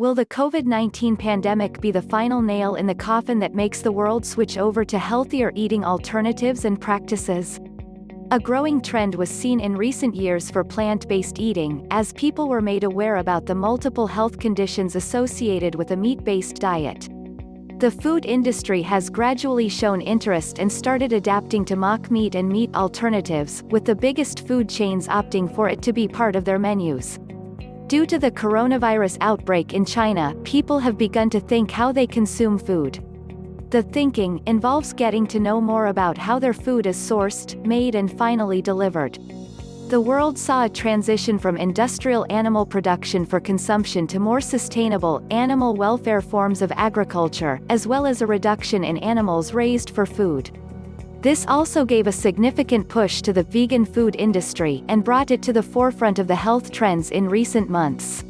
Will the COVID-19 pandemic be the final nail in the coffin that makes the world switch over to healthier eating alternatives and practices? A growing trend was seen in recent years for plant-based eating, as people were made aware about the multiple health conditions associated with a meat-based diet. The food industry has gradually shown interest and started adapting to mock meat and meat alternatives, with the biggest food chains opting for it to be part of their menus. Due to the coronavirus outbreak in China, people have begun to think how they consume food. The thinking involves getting to know more about how their food is sourced, made and finally delivered. The world saw a transition from industrial animal production for consumption to more sustainable, animal welfare forms of agriculture, as well as a reduction in animals raised for food. This also gave a significant push to the vegan food industry and brought it to the forefront of the health trends in recent months.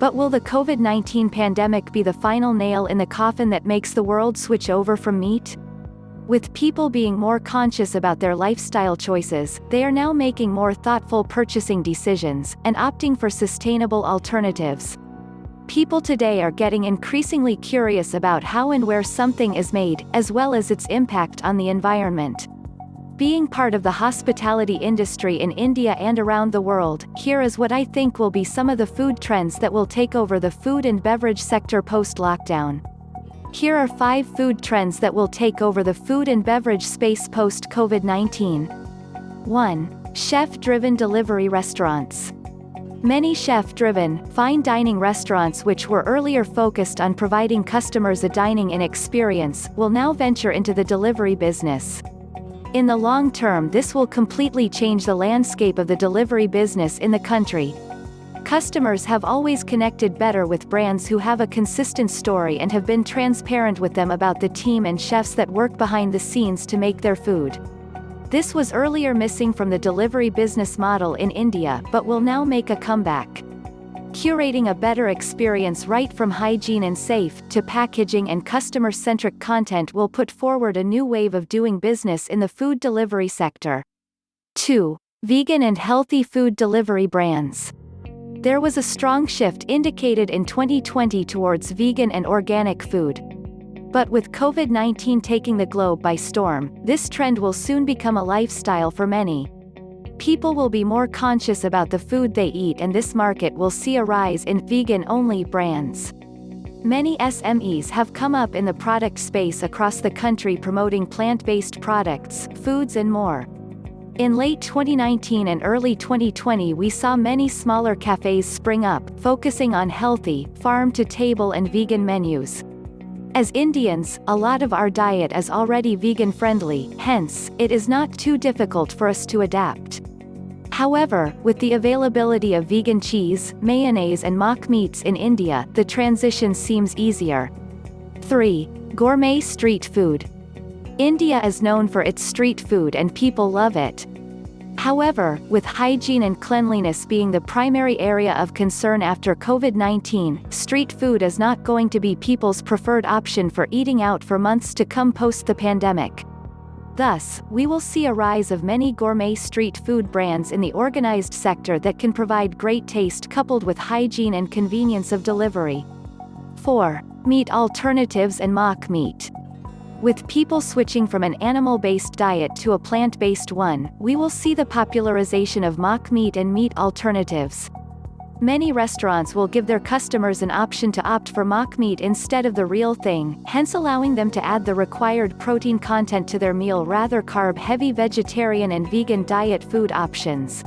But will the COVID-19 pandemic be the final nail in the coffin that makes the world switch over from meat? With people being more conscious about their lifestyle choices, they are now making more thoughtful purchasing decisions, and opting for sustainable alternatives. People today are getting increasingly curious about how and where something is made, as well as its impact on the environment. Being part of the hospitality industry in India and around the world, here is what I think will be some of the food trends that will take over the food and beverage sector post-lockdown. Here are 5 food trends that will take over the food and beverage space post-COVID-19. 1. Chef-driven delivery restaurants. Many chef-driven, fine dining restaurants which were earlier focused on providing customers a dining-in experience, will now venture into the delivery business. In the long term, this will completely change the landscape of the delivery business in the country. Customers have always connected better with brands who have a consistent story and have been transparent with them about the team and chefs that work behind the scenes to make their food. This was earlier missing from the delivery business model in India, but will now make a comeback. Curating a better experience right from hygiene and safe to packaging and customer-centric content will put forward a new wave of doing business in the food delivery sector. 2. Vegan and healthy food delivery brands. There was a strong shift indicated in 2020 towards vegan and organic food. But with COVID-19 taking the globe by storm, this trend will soon become a lifestyle for many. People will be more conscious about the food they eat, and this market will see a rise in vegan-only brands. Many SMEs have come up in the product space across the country promoting plant-based products, foods and more. In late 2019 and early 2020 we saw many smaller cafes spring up, focusing on healthy, farm-to-table and vegan menus. As Indians, a lot of our diet is already vegan-friendly, hence, it is not too difficult for us to adapt. However, with the availability of vegan cheese, mayonnaise and mock meats in India, the transition seems easier. 3. Gourmet street food. India is known for its street food and people love it. However, with hygiene and cleanliness being the primary area of concern after COVID-19, street food is not going to be people's preferred option for eating out for months to come post the pandemic. Thus, we will see a rise of many gourmet street food brands in the organized sector that can provide great taste coupled with hygiene and convenience of delivery. 4. Meat alternatives and mock meat. With people switching from an animal-based diet to a plant-based one, we will see the popularization of mock meat and meat alternatives. Many restaurants will give their customers an option to opt for mock meat instead of the real thing, hence allowing them to add the required protein content to their meal rather carb-heavy vegetarian and vegan diet food options.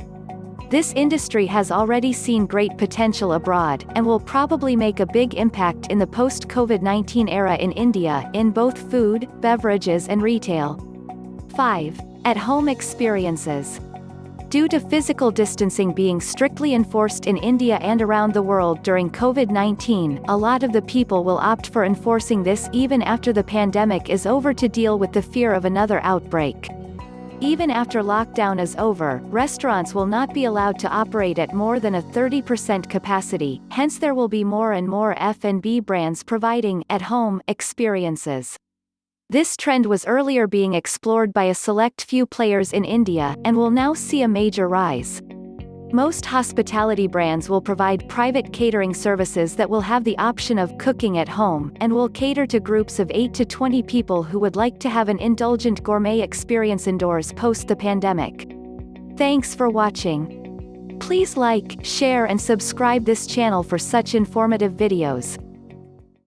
This industry has already seen great potential abroad, and will probably make a big impact in the post-COVID-19 era in India, in both food, beverages and retail. 5. At-home experiences. Due to physical distancing being strictly enforced in India and around the world during COVID-19, a lot of the people will opt for enforcing this even after the pandemic is over to deal with the fear of another outbreak. Even after lockdown is over, restaurants will not be allowed to operate at more than a 30% capacity, hence there will be more and more F&B brands providing at-home experiences. This trend was earlier being explored by a select few players in India, and will now see a major rise. Most hospitality brands will provide private catering services that will have the option of cooking at home, and will cater to groups of 8 to 20 people who would like to have an indulgent gourmet experience indoors post the pandemic. Thanks for watching. Please like, share and subscribe this channel for such informative videos.